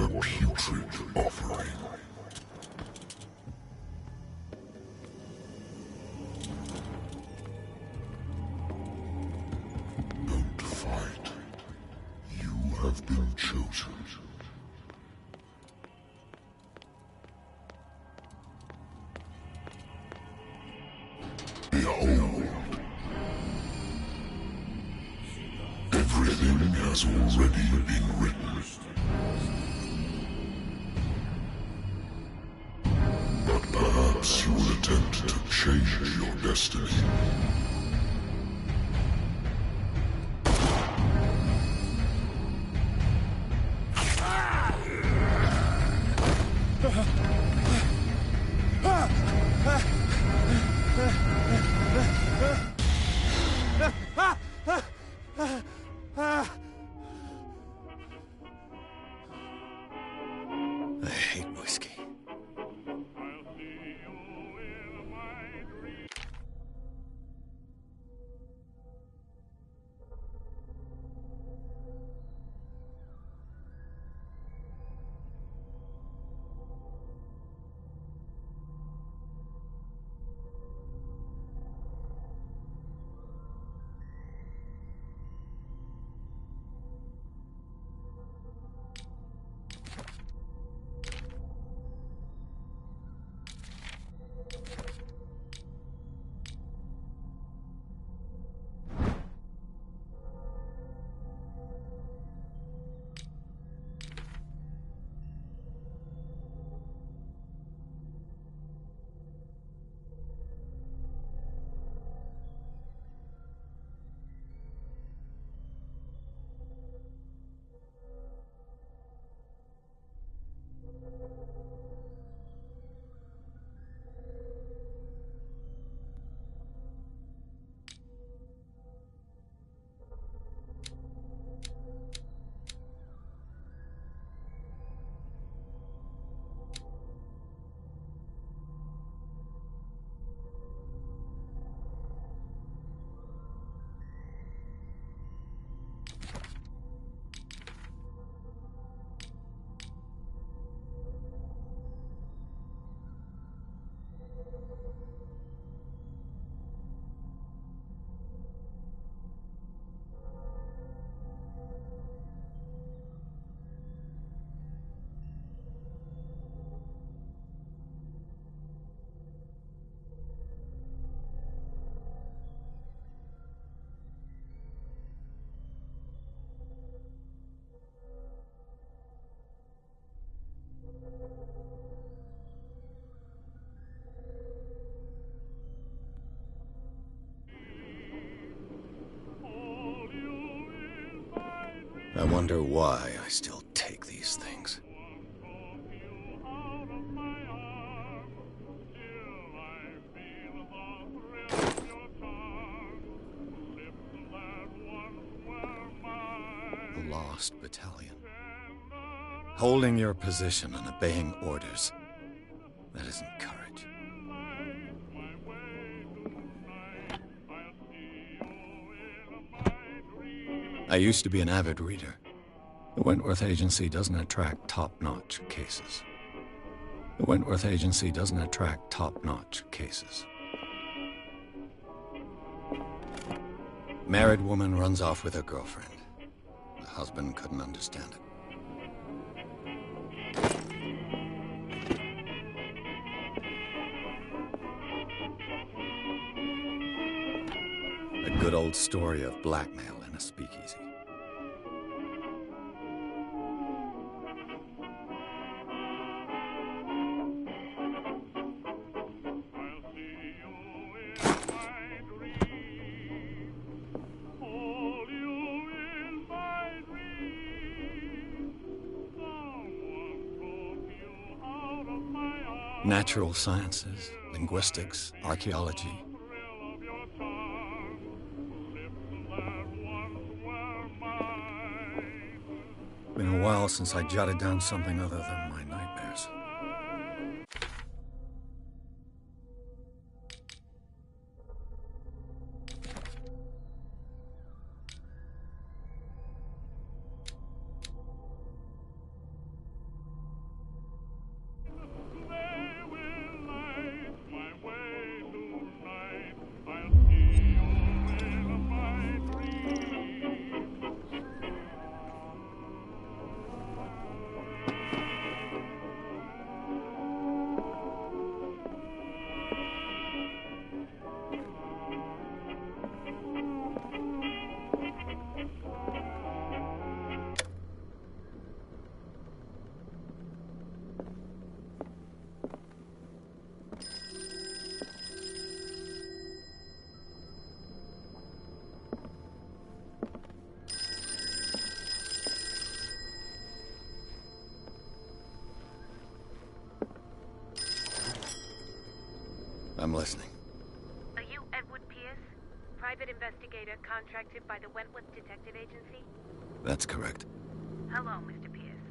a putrid offering. Don't fight. You have been chosen. Behold. Everything has already been written. But perhaps you will attempt to change your destiny. I hate whiskey. I wonder why I still take these things. The Lost Battalion. Holding your position and obeying orders. That isn't courage. I used to be an avid reader. The Wentworth Agency doesn't attract top-notch cases. The Wentworth Agency doesn't attract top-notch cases. Married woman runs off with her girlfriend. The husband couldn't understand it. A good old story of blackmail in a speakeasy. Natural sciences, linguistics, archaeology. Been a while since I jotted down something other than my nightmares. I'm listening. Are you Edward Pierce? Private investigator contracted by the Wentworth Detective Agency? That's correct. Hello, Mr. Pierce.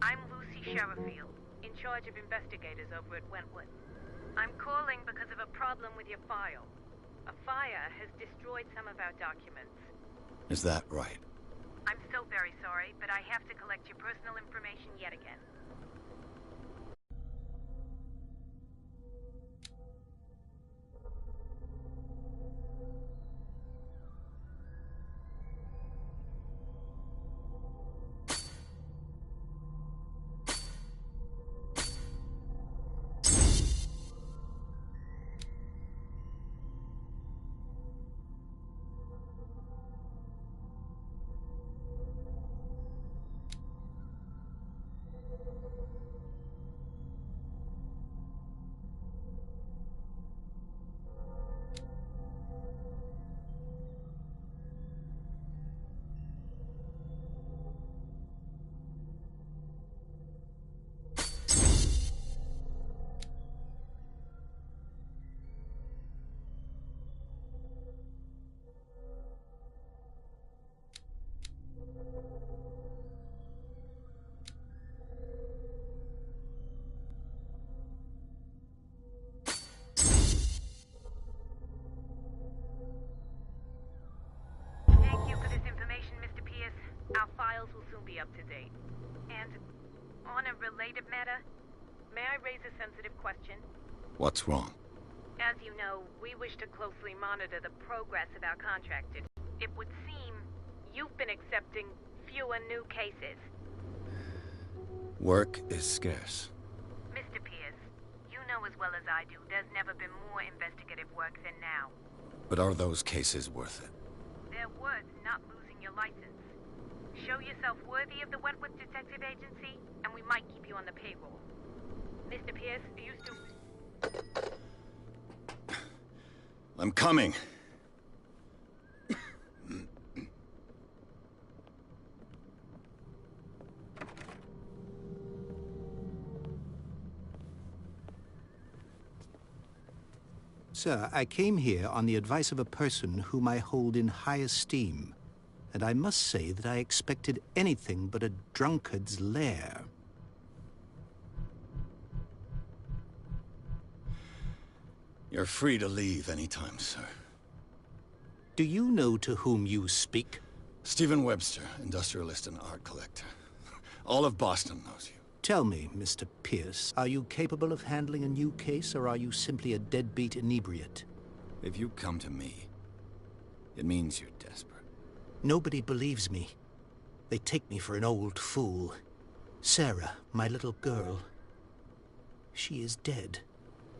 I'm Lucy Sherrifield, in charge of investigators over at Wentworth. I'm calling because of a problem with your file. A fire has destroyed some of our documents. Is that right? I'm so very sorry, but I have to collect your personal information yet again. Thank you for this information, Mr. Pierce. Our files will soon be up to date. And on a related matter, may I raise a sensitive question? What's wrong? As you know, we wish to closely monitor the progress of our contracted. It would seem you've been accepting fewer new cases. Work is scarce. Mr. Pierce, you know as well as I do, there's never been more investigative work than now. But are those cases worth it? They're worth not losing your license. Show yourself worthy of the Wentworth Detective Agency, and we might keep you on the payroll. Mr. Pierce, are you still... I'm coming. Sir, I came here on the advice of a person whom I hold in high esteem, and I must say that I expected anything but a drunkard's lair. You're free to leave anytime, sir. Do you know to whom you speak? Stephen Webster, industrialist and art collector. All of Boston knows you. Tell me, Mr. Pierce, are you capable of handling a new case, or are you simply a deadbeat inebriate? If you come to me, it means you're desperate. Nobody believes me. They take me for an old fool. Sarah, my little girl, she is dead.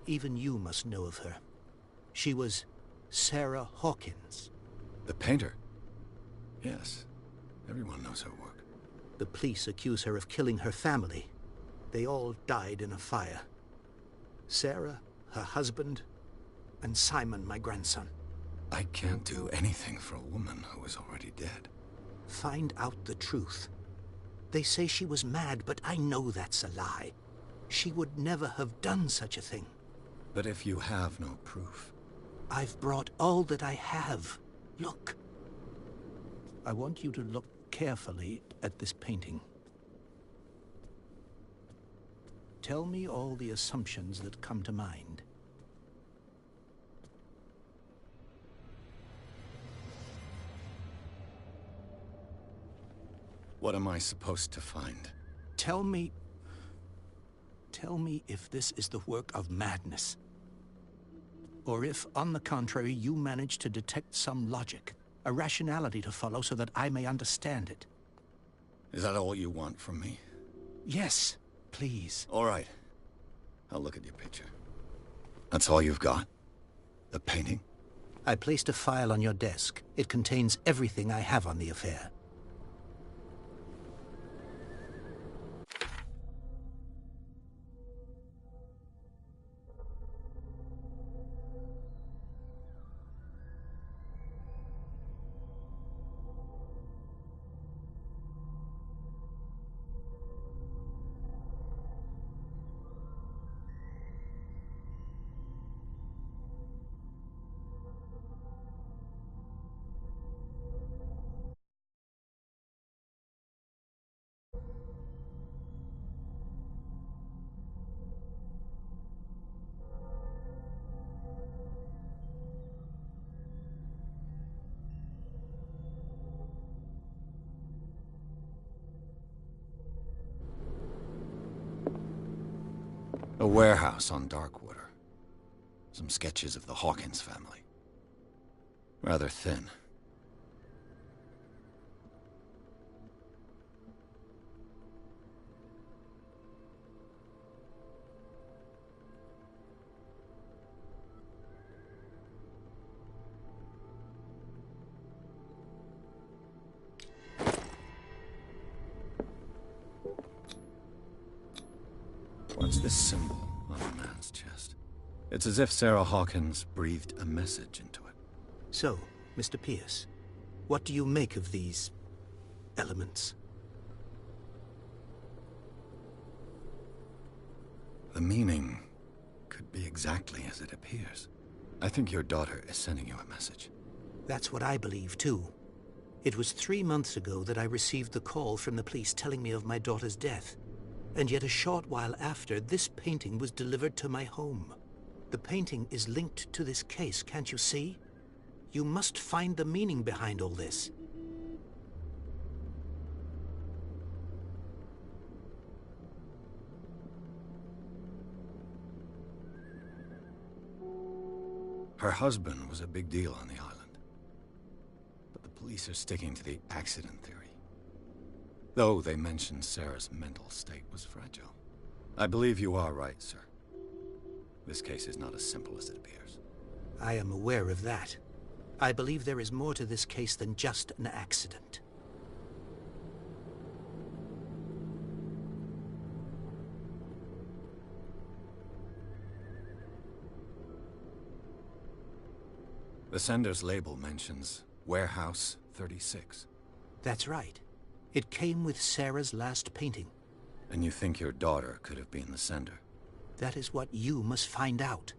Even you must know of her. She was Sarah Hawkins. The painter? Yes. Everyone knows her work. The police accuse her of killing her family. They all died in a fire. Sarah, her husband, and Simon, my grandson. I can't do anything for a woman who is already dead. Find out the truth. They say she was mad, but I know that's a lie. She would never have done such a thing. But if you have no proof... I've brought all that I have. Look. I want you to look carefully at this painting. Tell me all the assumptions that come to mind. What am I supposed to find? Tell me if this is the work of madness. Or if, on the contrary, you manage to detect some logic, a rationality to follow so that I may understand it. Is that all you want from me? Yes, please. All right. I'll look at your picture. That's all you've got? The painting? I placed a file on your desk. It contains everything I have on the affair. A warehouse on Darkwater. Some sketches of the Hawkins family. Rather thin. What's this symbol on the man's chest? It's as if Sarah Hawkins breathed a message into it. So, Mr. Pierce, what do you make of these elements? The meaning could be exactly as it appears. I think your daughter is sending you a message. That's what I believe, too. It was 3 months ago that I received the call from the police telling me of my daughter's death. And yet a short while after, this painting was delivered to my home. The painting is linked to this case, can't you see? You must find the meaning behind all this. Her husband was a big deal on the island. But the police are sticking to the accident theory. Though they mentioned Sarah's mental state was fragile. I believe you are right, sir. This case is not as simple as it appears. I am aware of that. I believe there is more to this case than just an accident. The sender's label mentions Warehouse 36. That's right. It came with Sarah's last painting. And you think your daughter could have been the sender? That is what you must find out.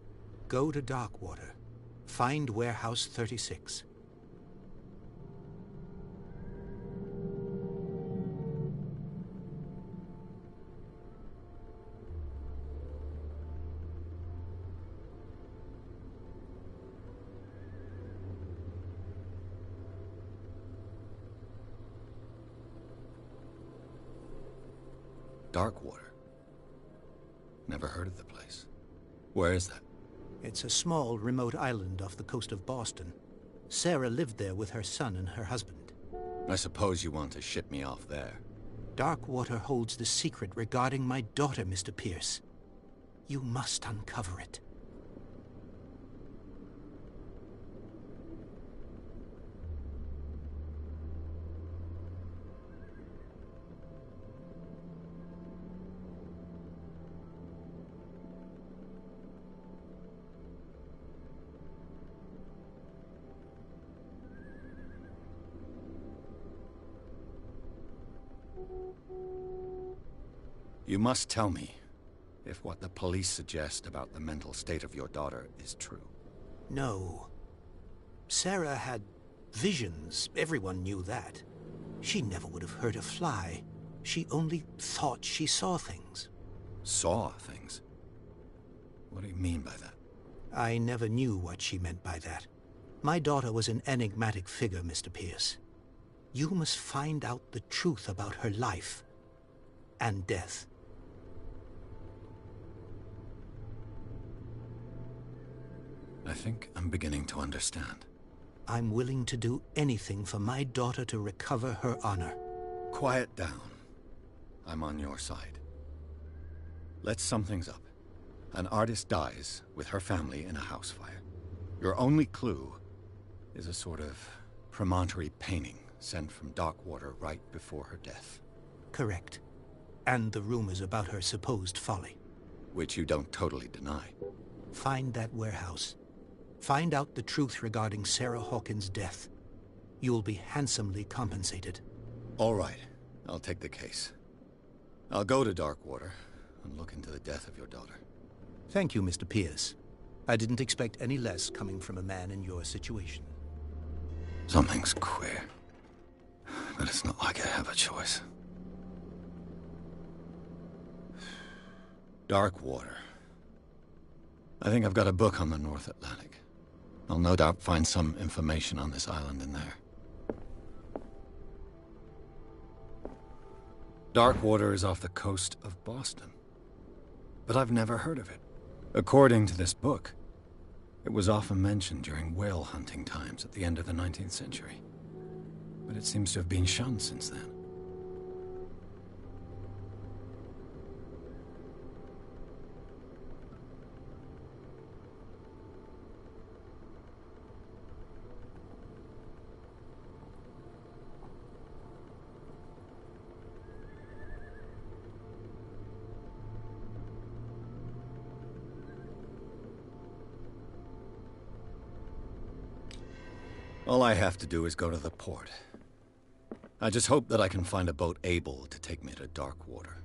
Go to Darkwater. Find Warehouse 36. Darkwater. Never heard of the place. Where is that? It's a small, remote island off the coast of Boston. Sarah lived there with her son and her husband. I suppose you want to ship me off there. Darkwater holds the secret regarding my daughter, Mr. Pierce. You must uncover it. You must tell me if what the police suggest about the mental state of your daughter is true. No. Sarah had visions. Everyone knew that. She never would have hurt a fly. She only thought she saw things. Saw things? What do you mean by that? I never knew what she meant by that. My daughter was an enigmatic figure, Mr. Pierce. You must find out the truth about her life and death. I think I'm beginning to understand. I'm willing to do anything for my daughter to recover her honor. Quiet down. I'm on your side. Let's sum things up. An artist dies with her family in a house fire. Your only clue is a sort of promontory painting sent from Darkwater right before her death. Correct. And the rumors about her supposed folly. Which you don't totally deny. Find that warehouse. Find out the truth regarding Sarah Hawkins' death. You'll be handsomely compensated. All right. I'll take the case. I'll go to Darkwater and look into the death of your daughter. Thank you, Mr. Pierce. I didn't expect any less coming from a man in your situation. Something's queer. But it's not like I have a choice. Darkwater. I think I've got a book on the North Atlantic. I'll no doubt find some information on this island in there. Darkwater is off the coast of Boston. but I've never heard of it. According to this book, it was often mentioned during whale hunting times at the end of the 19th century. But it seems to have been shunned since then. All I have to do is go to the port. I just hope that I can find a boat able to take me to Darkwater.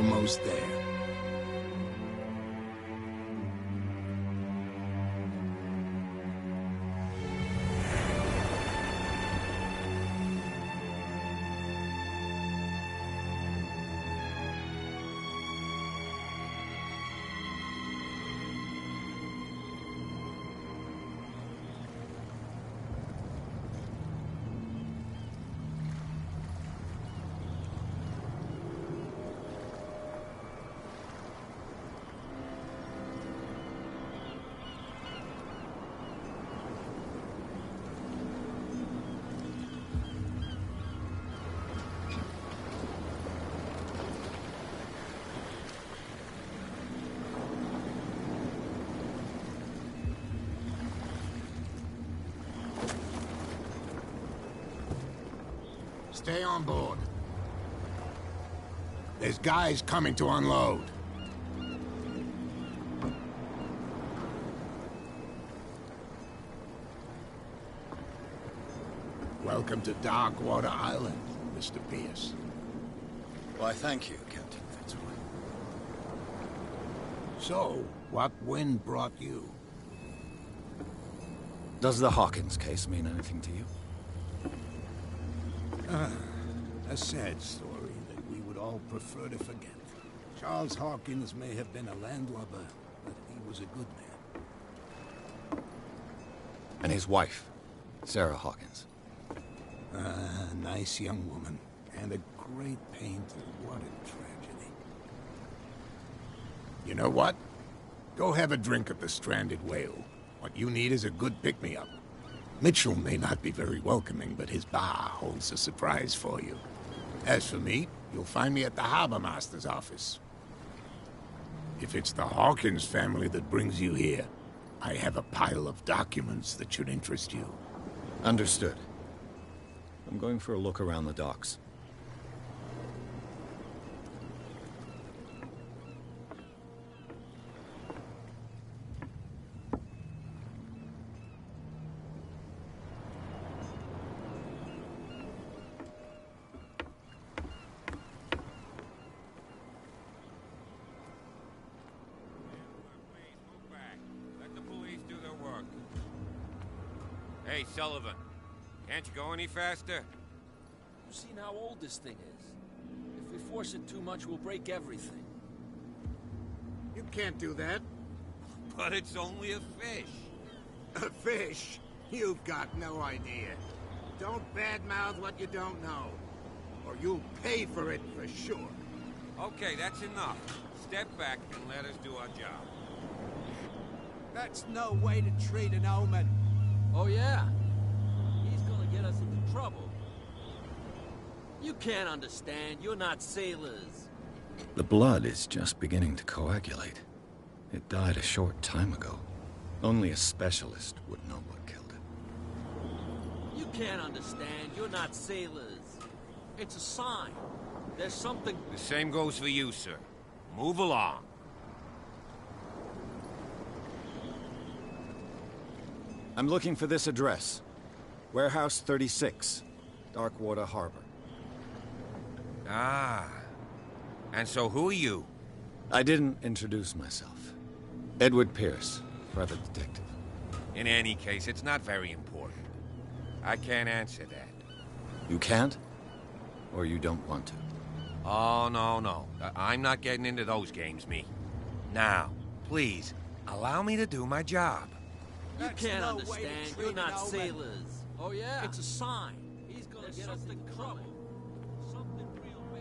Almost there. Stay on board. There's guys coming to unload. Welcome to Darkwater Island, Mr. Pierce. Why, thank you, Captain Fitzroy. So, what wind brought you? Does the Hawkins case mean anything to you? A sad story that we would all prefer to forget. Charles Hawkins may have been a landlubber, but he was a good man. And his wife, Sarah Hawkins. A nice young woman, and a great painter. What a tragedy. You know what? Go have a drink at the Stranded Whale. What you need is a good pick-me-up. Mitchell may not be very welcoming, but his bar holds a surprise for you. As for me, you'll find me at the Harbor Master's office. If it's the Hawkins family that brings you here, I have a pile of documents that should interest you. Understood. I'm going for a look around the docks. Hey, Sullivan. Can't you go any faster? You've seen how old this thing is. If we force it too much, we'll break everything. You can't do that. But it's only a fish. A fish? You've got no idea. Don't badmouth what you don't know, or you'll pay for it for sure. Okay, that's enough. Step back and let us do our job. That's no way to treat an omen. Oh, yeah? He's gonna get us into trouble. You can't understand. You're not sailors. The blood is just beginning to coagulate. It died a short time ago. Only a specialist would know what killed it. You can't understand. You're not sailors. It's a sign. There's something... The same goes for you, sir. Move along. I'm looking for this address. Warehouse 36, Darkwater Harbor. Ah. And so who are you? I didn't introduce myself. Edward Pierce, private detective. In any case, it's not very important. I can't answer that. You can't? Or you don't want to? Oh, no. I'm not getting into those games, me. Now, please, allow me to do my job. You can't understand. You're not sailors. Oh, yeah? It's a sign. He's gonna get us in trouble. Something real bad.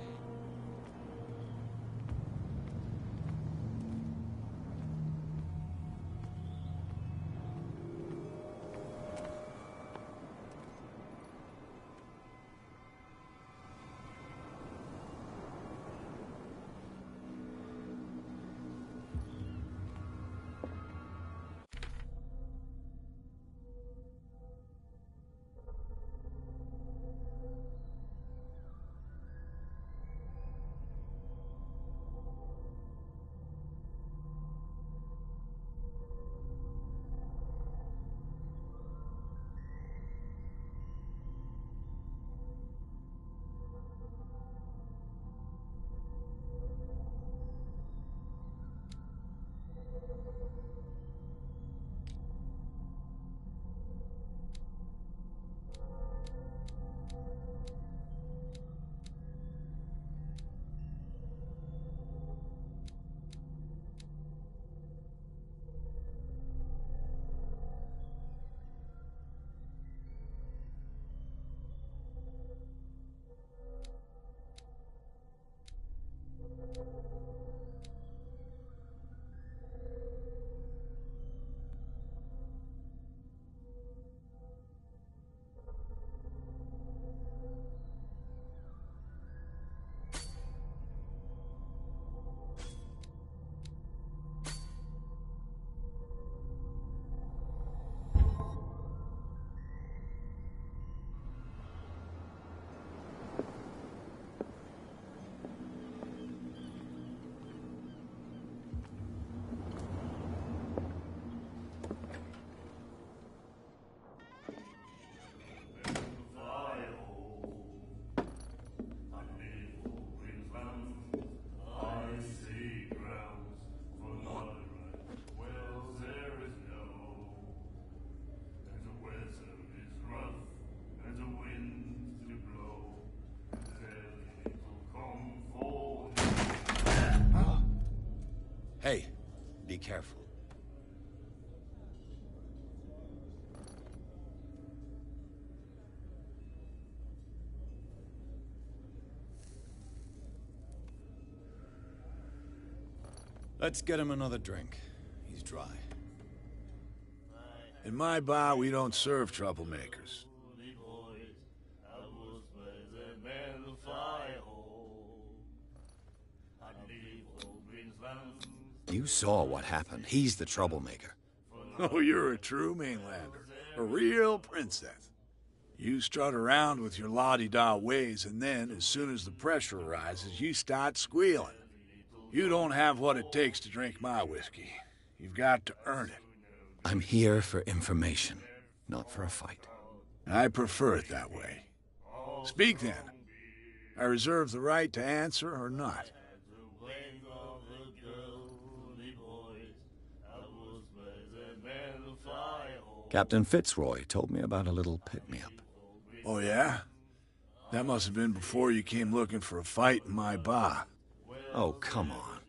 Let's get him another drink. He's dry. In my bar, we don't serve troublemakers. You saw what happened. He's the troublemaker. Oh, you're a true mainlander. A real princess. You strut around with your la-di-da ways, and then, as soon as the pressure arises, you start squealing. You don't have what it takes to drink my whiskey. You've got to earn it. I'm here for information, not for a fight. I prefer it that way. Speak then. I reserve the right to answer or not. Captain Fitzroy told me about a little pick-me-up. Oh, yeah? That must have been before you came looking for a fight in my bar. Oh, come on.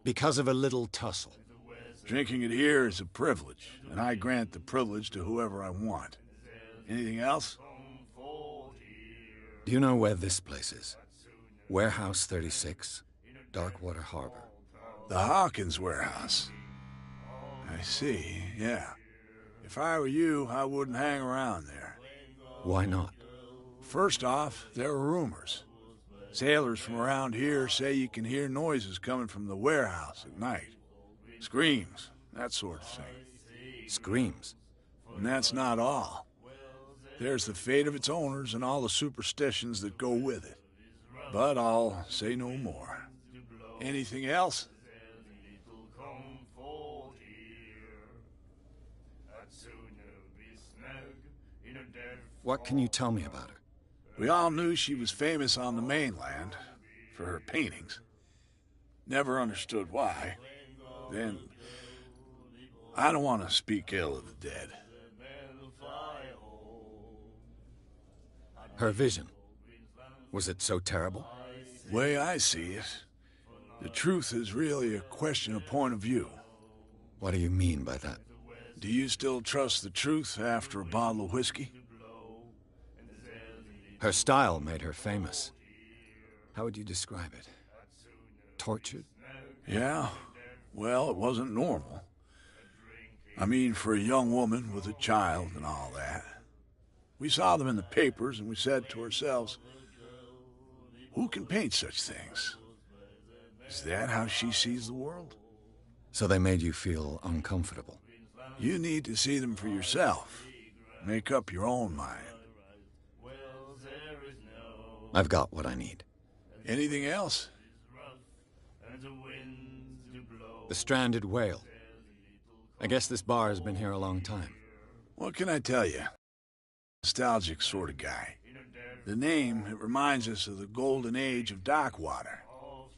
Because of a little tussle. Drinking it here is a privilege, and I grant the privilege to whoever I want. Anything else? Do you know where this place is? Warehouse 36, Darkwater Harbor. The Hawkins warehouse. I see, yeah. If I were you, I wouldn't hang around there. Why not? First off, there are rumors. Sailors from around here say you can hear noises coming from the warehouse at night. Screams, that sort of thing. Screams? And that's not all. There's the fate of its owners and all the superstitions that go with it. But I'll say no more. Anything else? What can you tell me about her? We all knew she was famous on the mainland for her paintings. Never understood why. Then, I don't want to speak ill of the dead. Her vision. Was it so terrible? Way I see it, the truth is really a question of point of view. What do you mean by that? Do you still trust the truth after a bottle of whiskey? Her style made her famous. How would you describe it? Tortured? Yeah. Well, it wasn't normal. I mean, for a young woman with a child and all that. We saw them in the papers and we said to ourselves, who can paint such things? Is that how she sees the world? So they made you feel uncomfortable? You need to see them for yourself. Make up your own mind. I've got what I need. Anything else? The stranded whale. I guess this bar has been here a long time. What can I tell you? Nostalgic sort of guy. The name, it reminds us of the golden age of Darkwater.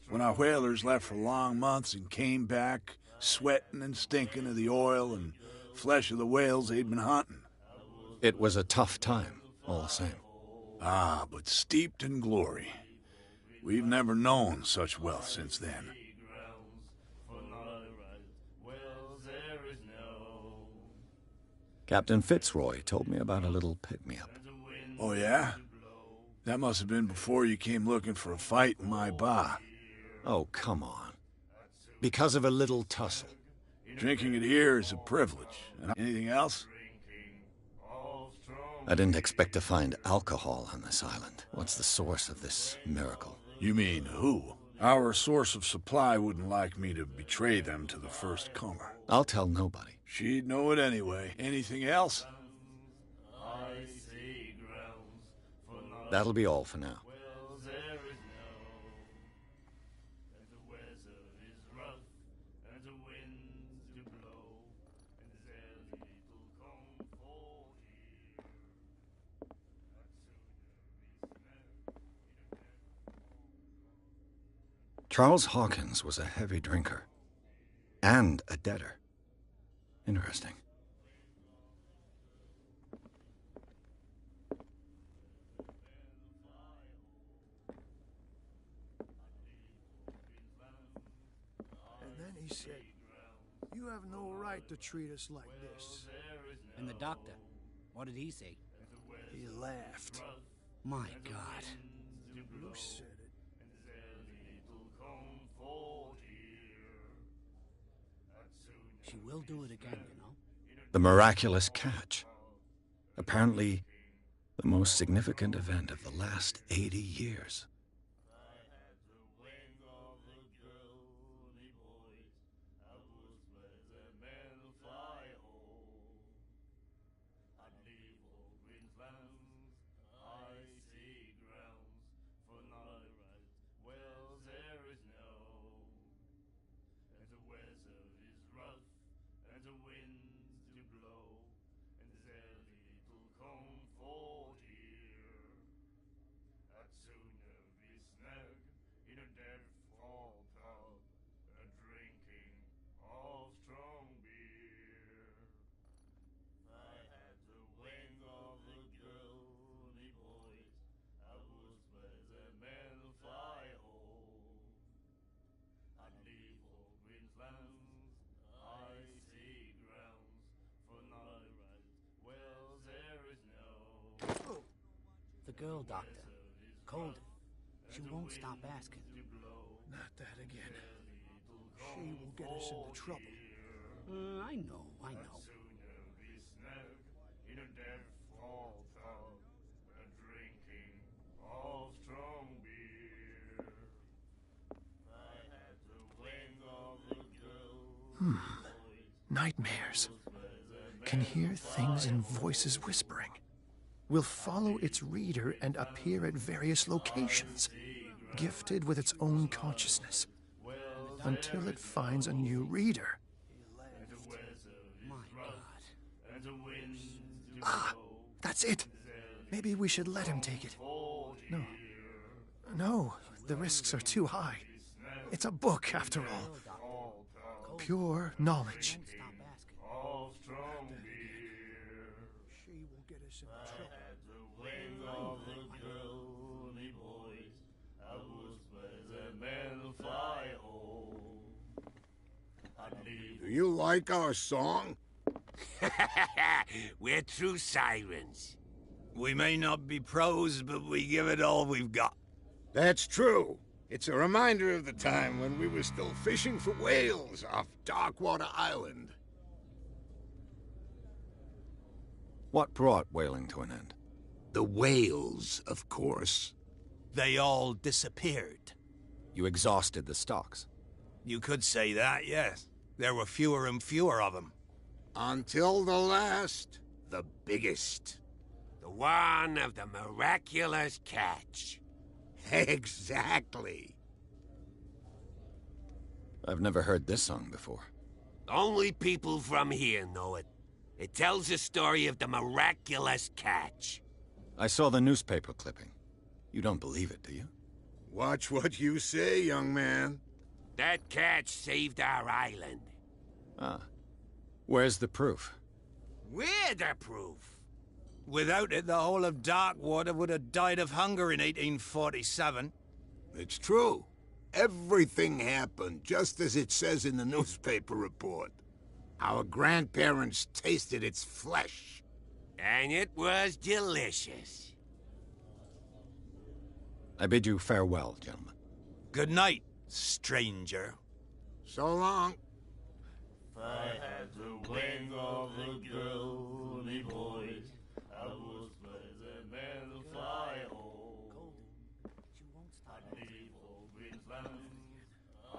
When our whalers left for long months and came back, sweating and stinking of the oil and flesh of the whales they'd been hunting. It was a tough time, all the same. Ah, but steeped in glory. We've never known such wealth since then. Captain Fitzroy told me about a little pick-me-up. Oh, yeah? That must have been before you came looking for a fight in my bar. Oh, come on. Because of a little tussle. Drinking it here is a privilege. And anything else? I didn't expect to find alcohol on this island. What's the source of this miracle? You mean who? Our source of supply wouldn't like me to betray them to the first comer. I'll tell nobody. She'd know it anyway. Anything else? That'll be all for now. Charles Hawkins was a heavy drinker. And a debtor. Interesting. And then he said, "You have no right to treat us like this." And the doctor, what did he say? He laughed. My God. You said it. The miraculous catch. Apparently, the most significant event of the last 80 years. The girl, Doctor. Cold. She won't stop asking. Not that again. She will get us into trouble. I know. Nightmares. Can hear things and voices whispering. Will follow its reader and appear at various locations, gifted with its own consciousness, until it finds a new reader. My God. Ah, that's it. Maybe we should let him take it. No, the risks are too high. It's a book, after all. Pure knowledge. Stop asking. She will get us into trouble. Do you like our song? We're true sirens. We may not be pros, but we give it all we've got. That's true. It's a reminder of the time when we were still fishing for whales off Darkwater Island. What brought whaling to an end? The whales, of course. They all disappeared. You exhausted the stocks. You could say that, yes. There were fewer and fewer of them. Until the last, the biggest. The one of the miraculous catch. Exactly. I've never heard this song before. Only people from here know it. It tells the story of the miraculous catch. I saw the newspaper clipping. You don't believe it, do you? Watch what you say, young man. That catch saved our island. Ah. Where's the proof? We're the proof. Without it, the whole of Darkwater would have died of hunger in 1847. It's true. Everything happened just as it says in the newspaper report. Our grandparents tasted its flesh. And it was delicious. I bid you farewell, gentlemen. Good night, stranger. So long. If I had the wing of a girl, me boys, I would let the man fly home. I'd leave old Queensland, I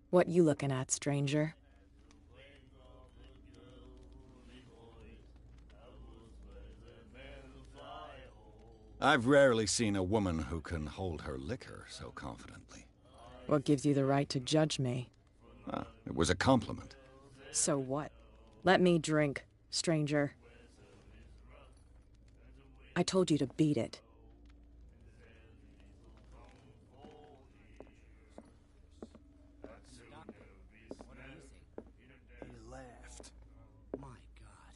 What you looking at, stranger? I've rarely seen a woman who can hold her liquor so confidently. What gives you the right to judge me? Ah, it was a compliment. So what? Let me drink, stranger. I told you to beat it. He laughed. My God.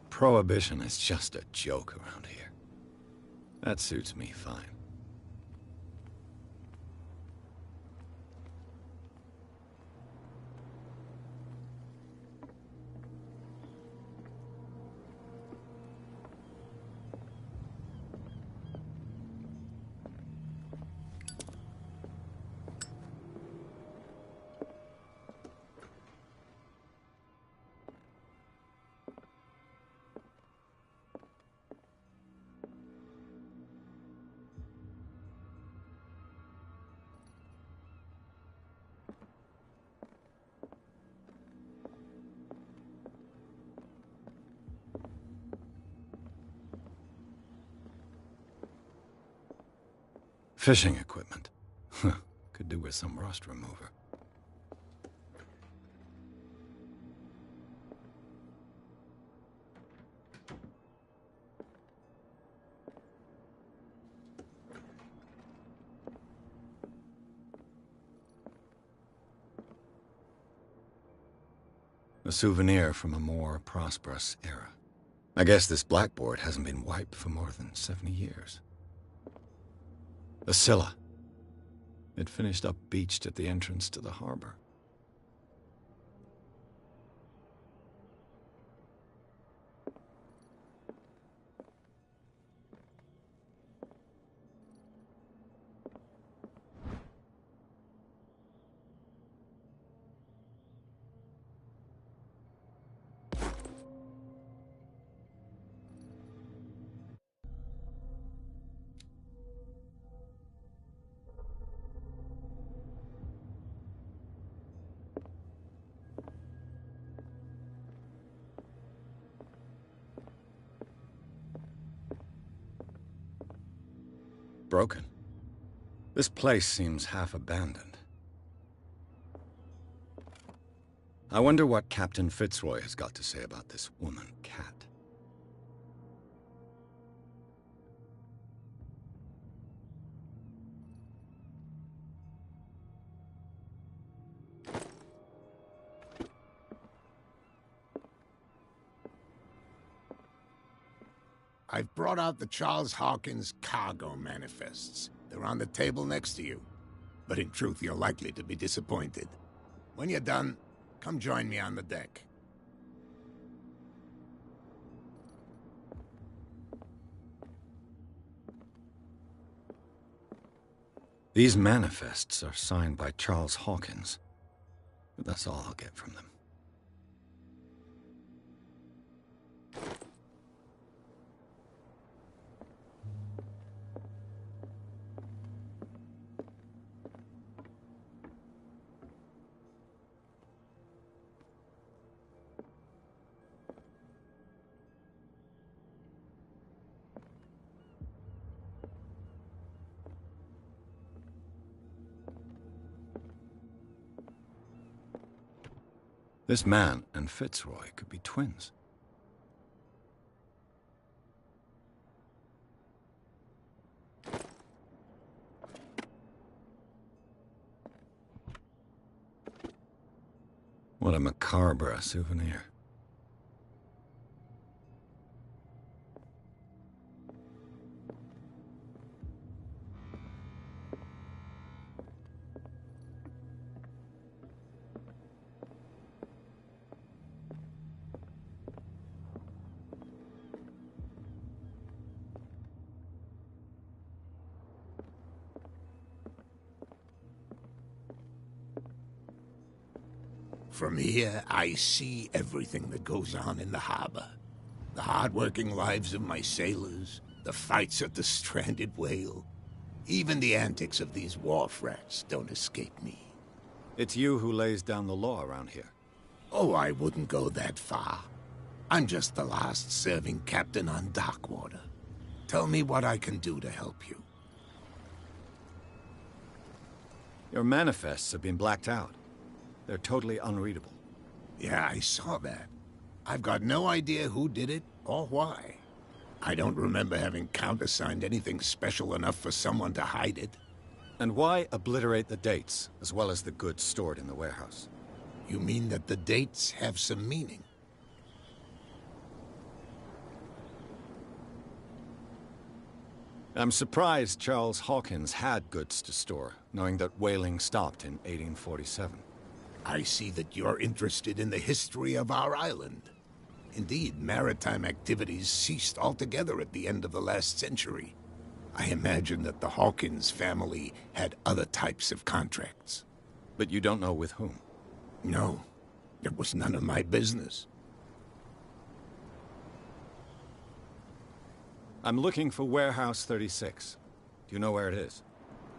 Prohibition is just a joke around here. That suits me fine. Fishing equipment. Could do with some rust remover. A souvenir from a more prosperous era. I guess this blackboard hasn't been wiped for more than 70 years. The Scylla. It finished up beached at the entrance to the harbor. Broken. This place seems half abandoned. I wonder what Captain Fitzroy has got to say about this woman, Cat. I've brought out the Charles Hawkins cargo manifests. They're on the table next to you. But in truth, you're likely to be disappointed. When you're done, come join me on the deck. These manifests are signed by Charles Hawkins. But that's all I'll get from them. This man and Fitzroy could be twins. What a macabre souvenir. From here, I see everything that goes on in the harbor. The hard-working lives of my sailors, the fights at the stranded whale, even the antics of these wharf rats don't escape me. It's you who lays down the law around here. Oh, I wouldn't go that far. I'm just the last serving captain on Darkwater. Tell me what I can do to help you. Your manifests have been blacked out. They're totally unreadable. Yeah, I saw that. I've got no idea who did it or why. I don't remember having countersigned anything special enough for someone to hide it. And why obliterate the dates, as well as the goods stored in the warehouse? You mean that the dates have some meaning? I'm surprised Charles Hawkins had goods to store, knowing that whaling stopped in 1847. I see that you're interested in the history of our island. Indeed, maritime activities ceased altogether at the end of the last century. I imagine that the Hawkins family had other types of contracts. But you don't know with whom? No, it was none of my business. I'm looking for Warehouse 36. Do you know where it is?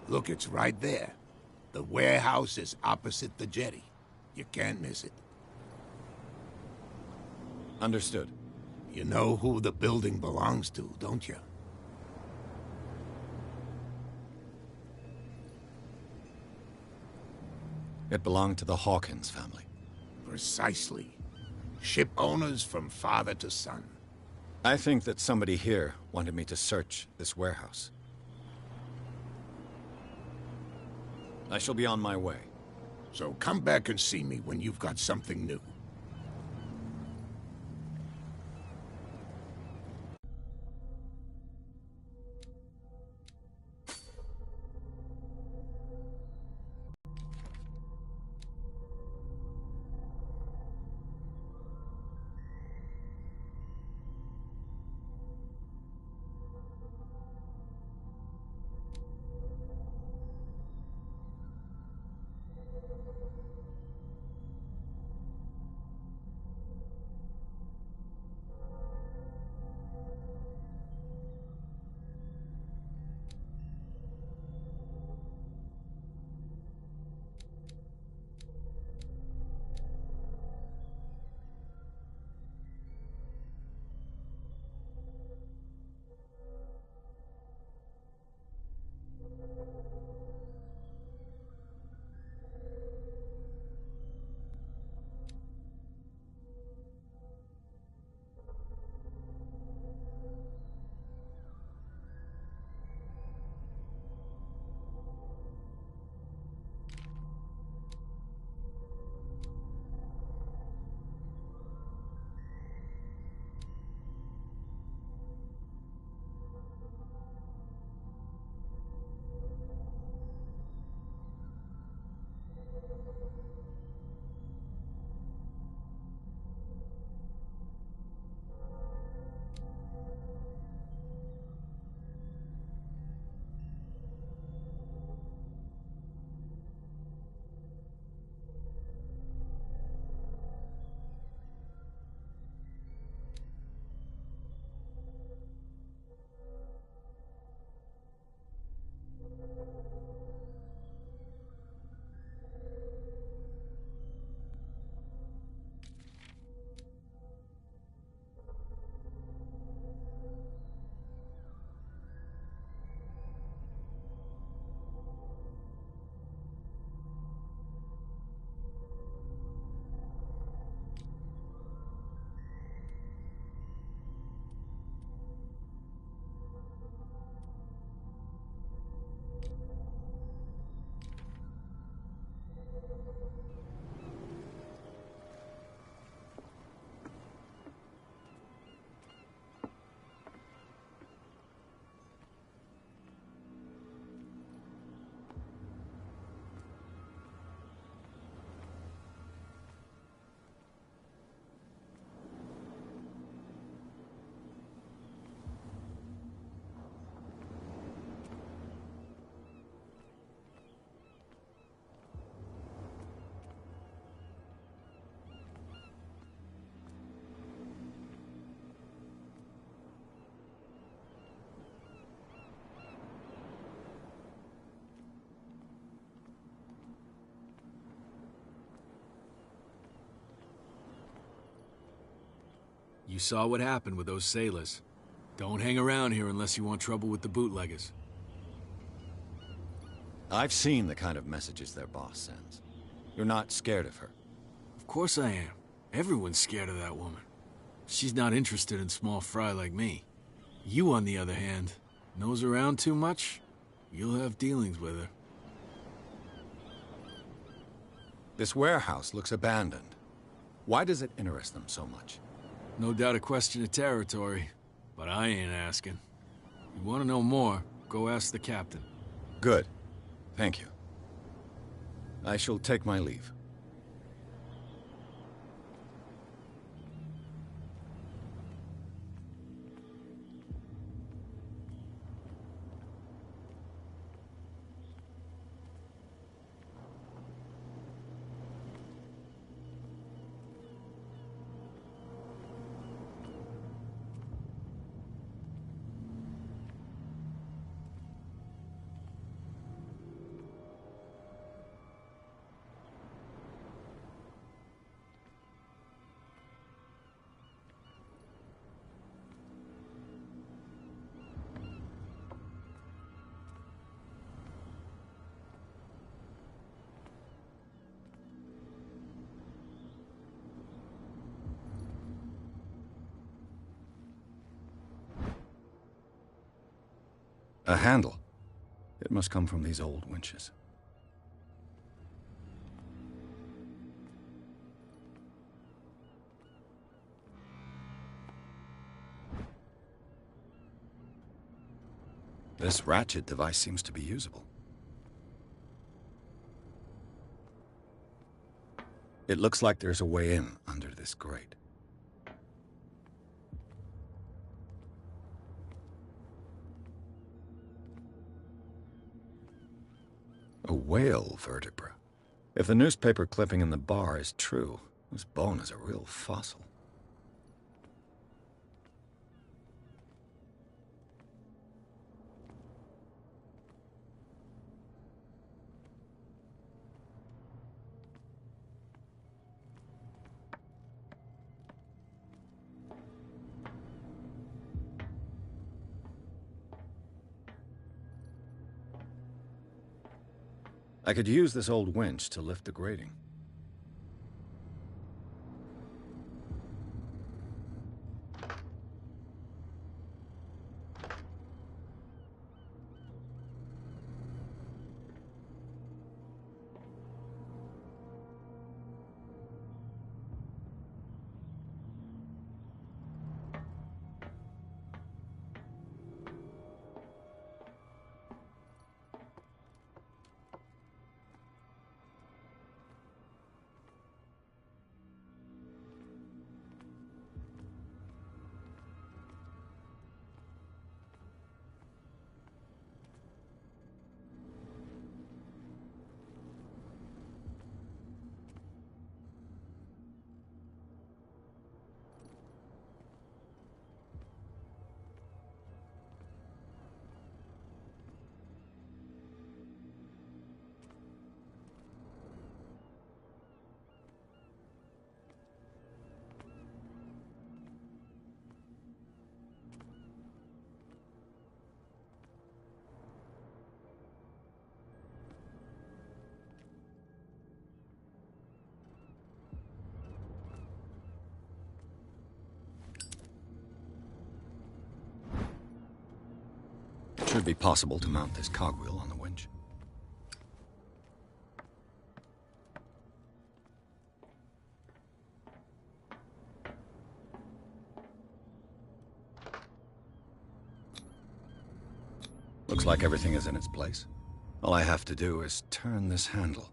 Look, it's right there. The warehouse is opposite the jetty. You can't miss it. Understood. You know who the building belongs to, don't you? It belonged to the Hawkins family. Precisely. Ship owners from father to son. I think that somebody here wanted me to search this warehouse. I shall be on my way. So come back and see me when you've got something new. You saw what happened with those sailors. Don't hang around here unless you want trouble with the bootleggers. I've seen the kind of messages their boss sends. You're not scared of her. Of course I am. Everyone's scared of that woman. She's not interested in small fry like me. You, on the other hand, nose around too much, you'll have dealings with her. This warehouse looks abandoned. Why does it interest them so much? No doubt a question of territory, but I ain't asking. You want to know more, go ask the captain. Good. Thank you. I shall take my leave. A handle. It must come from these old winches. This ratchet device seems to be usable. It looks like there's a way in under this grate. A whale vertebra. If the newspaper clipping in the bar is true, this bone is a real fossil. I could use this old winch to lift the grating. It should be possible to mount this cogwheel on the winch. Looks like everything is in its place. All I have to do is turn this handle.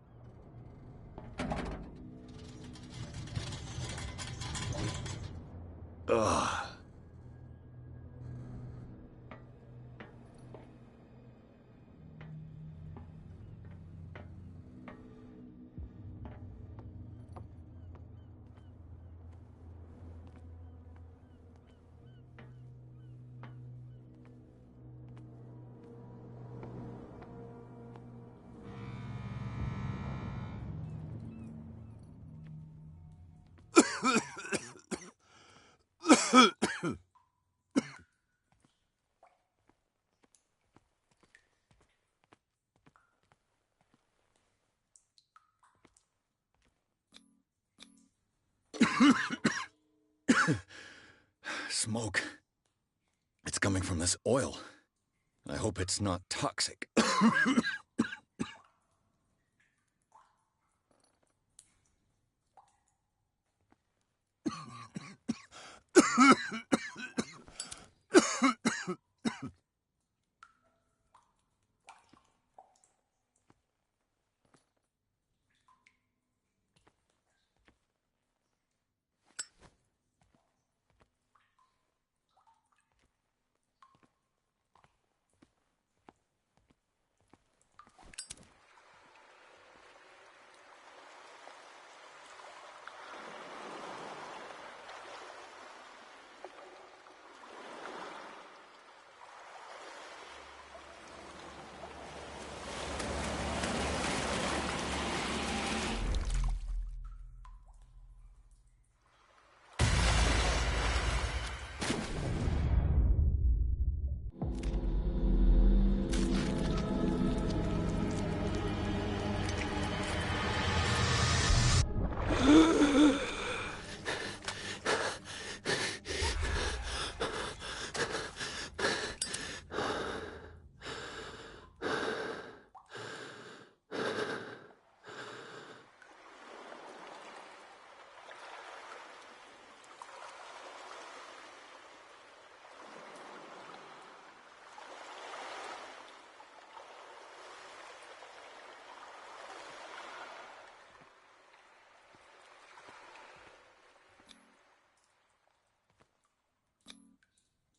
Ugh. Smoke. It's coming from this oil. I hope it's not toxic.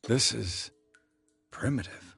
This is primitive.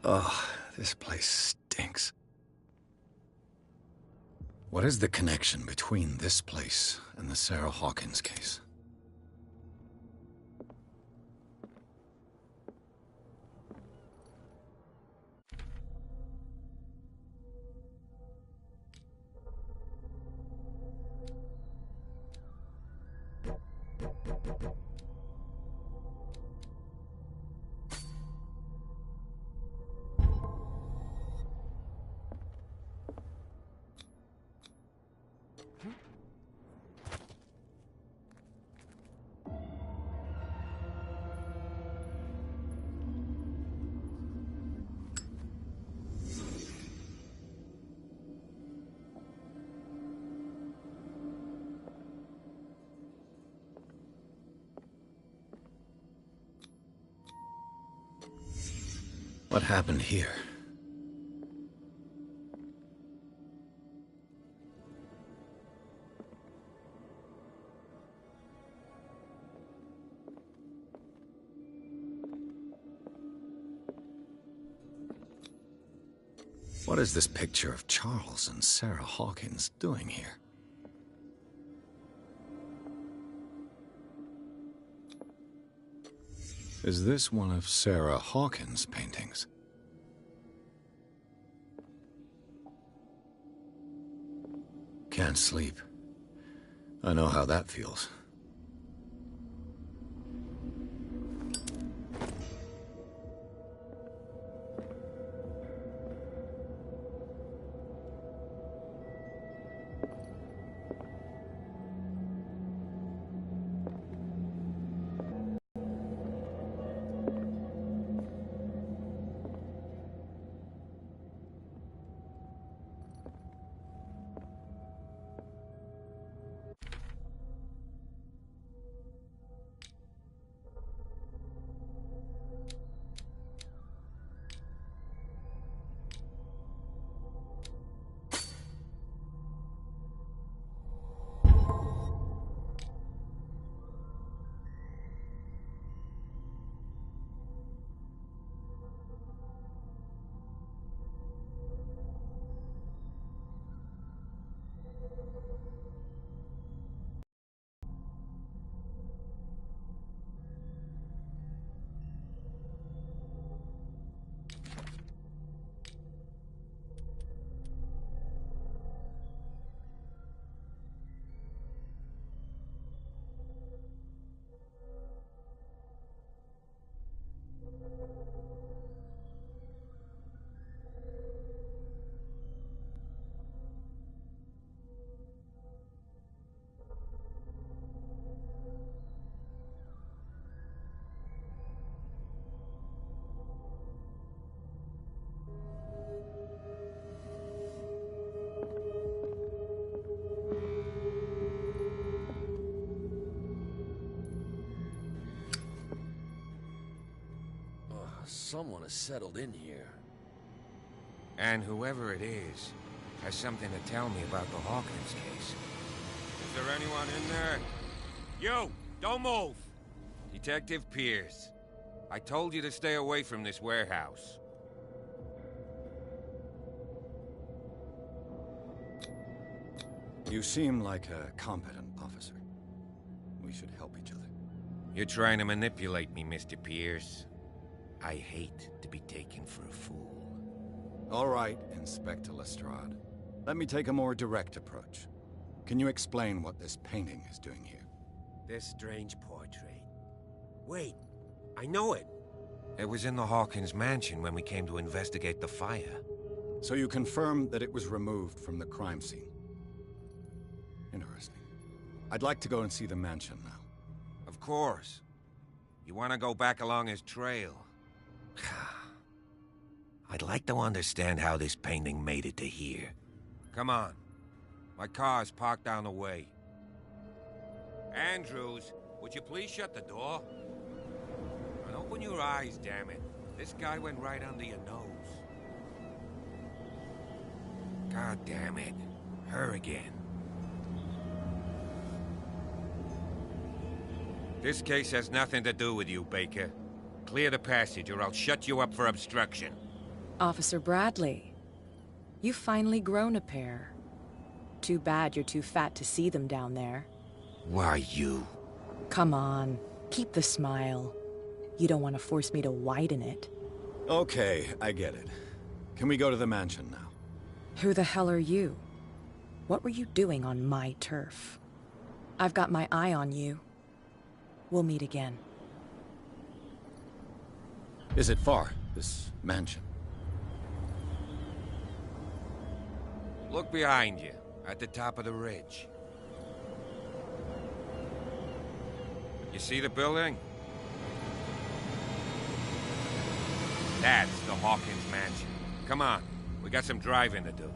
Ugh, this place stinks. What is the connection between this place and the Sarah Hawkins case? What happened here? What is this picture of Charles and Sarah Hawkins doing here? Is this one of Sarah Hawkins' paintings? Can't sleep. I know how that feels. someone has settled in here. And whoever it is has something to tell me about the Hawkins case. Is there anyone in there? You! Don't move! Detective Pierce. I told you to stay away from this warehouse. You seem like a competent officer. We should help each other. You're trying to manipulate me, Mr. Pierce. I hate to be taken for a fool. All right, Inspector Lestrade. Let me take a more direct approach. Can you explain what this painting is doing here? This strange portrait. Wait, I know it. It was in the Hawkins mansion when we came to investigate the fire. So you confirm that it was removed from the crime scene? Interesting. I'd like to go and see the mansion now. Of course. You want to go back along his trail? I'd like to understand how this painting made it to here. Come on. My car's parked down the way. Andrews, would you please shut the door? And open your eyes, damn it. This guy went right under your nose. God damn it. Her again. This case has nothing to do with you, Baker. Clear the passage or I'll shut you up for obstruction. Officer Bradley, you've finally grown a pair. Too bad you're too fat to see them down there. Why, you? Come on, keep the smile. You don't want to force me to widen it. Okay, I get it. Can we go to the mansion now? Who the hell are you? What were you doing on my turf? I've got my eye on you. We'll meet again. Is it far, this mansion? Look behind you, at the top of the ridge. You see the building? That's the Hawkins mansion. Come on, we got some driving to do.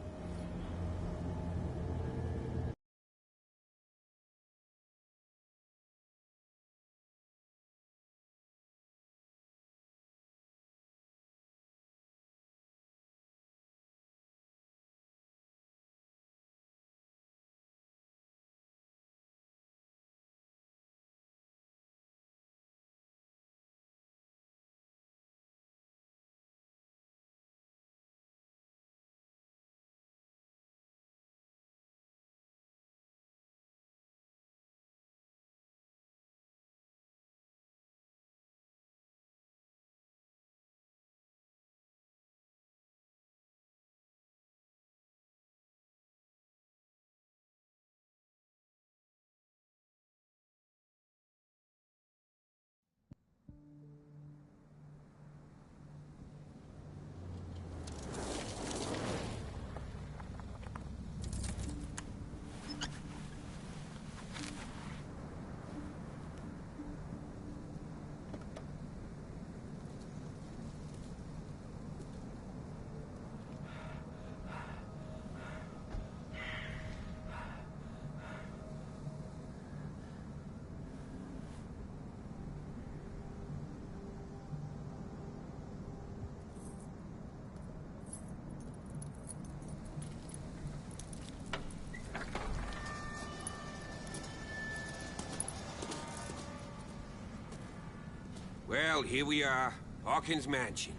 Well, here we are. Hawkins Mansion.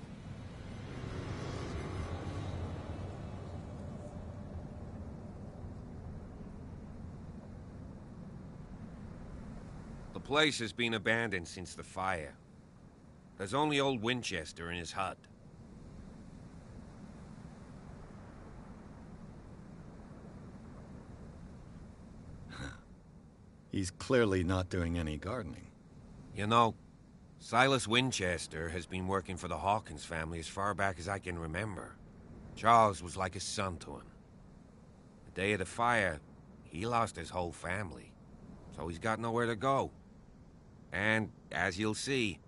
The place has been abandoned since the fire. There's only old Winchester in his hut. He's clearly not doing any gardening. You know, Silas Winchester has been working for the Hawkins family as far back as I can remember. Charles was like a son to him. The day of the fire, he lost his whole family, so he's got nowhere to go. And, as you'll see,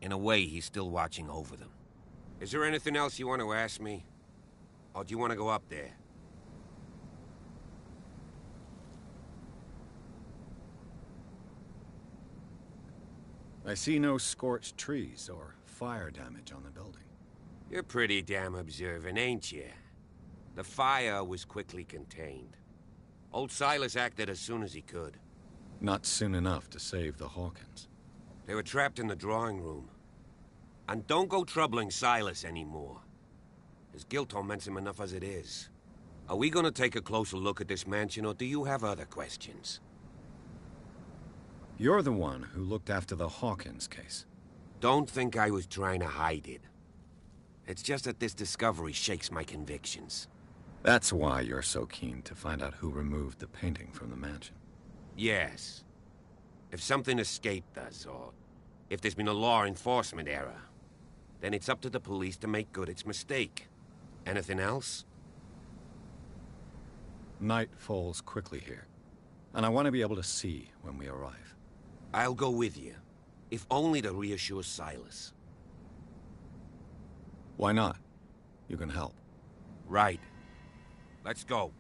in a way, he's still watching over them. Is there anything else you want to ask me? Or do you want to go up there? I see no scorched trees or fire damage on the building. You're pretty damn observant, ain't you? The fire was quickly contained. Old Silas acted as soon as he could. Not soon enough to save the Hawkins. They were trapped in the drawing room. And don't go troubling Silas anymore. His guilt torments him enough as it is. Are we gonna take a closer look at this mansion, or do you have other questions? You're the one who looked after the Hawkins case. Don't think I was trying to hide it. It's just that this discovery shakes my convictions. That's why you're so keen to find out who removed the painting from the mansion. Yes. If something escaped us, or if there's been a law enforcement error, then it's up to the police to make good its mistake. Anything else? Night falls quickly here, and I want to be able to see when we arrive. I'll go with you, if only to reassure Silas. Why not? You can help. Right. Let's go.